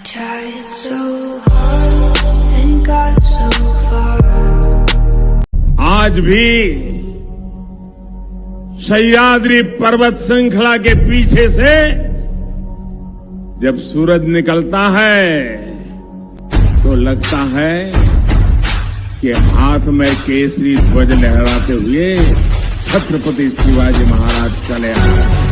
tried so hard and got so far. आज भी सह्याद्री पर्वत श्रृंखला के पीछे से जब सूरज निकलता है तो लगता है कि हाथ में केसरी ध्वज लहराते हुए छत्रपति शिवाजी महाराज चले आ रहे हैं।